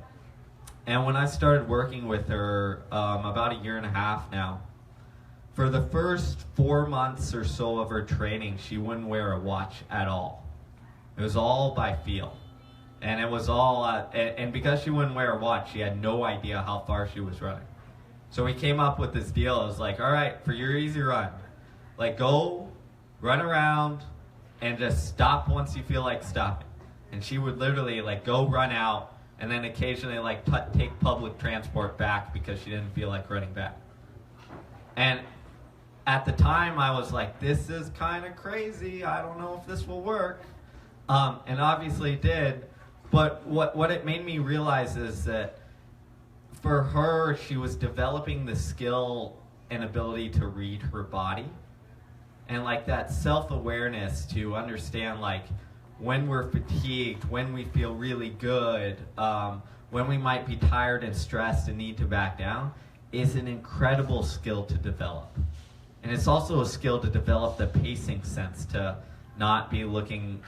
[SPEAKER 3] And when I started working with her about 1.5 years now, for the first 4 months or so of her training, she wouldn't wear a watch at all. It was all by feel. And it was all, and because she wouldn't wear a watch, she had no idea how far she was running. So we came up with this deal. It was like, all right, for your easy run, like go, run around, and just stop once you feel like stopping. And she would literally like go run out, and then occasionally like take public transport back because she didn't feel like running back. And at the time, I was like, this is kind of crazy. I don't know if this will work. And obviously it did. But what it made me realize is that for her, she was developing the skill and ability to read her body. And like that self-awareness to understand like when we're fatigued, when we feel really good, when we might be tired and stressed and need to back down is an incredible skill to develop. And it's also a skill to develop the pacing sense, to not be looking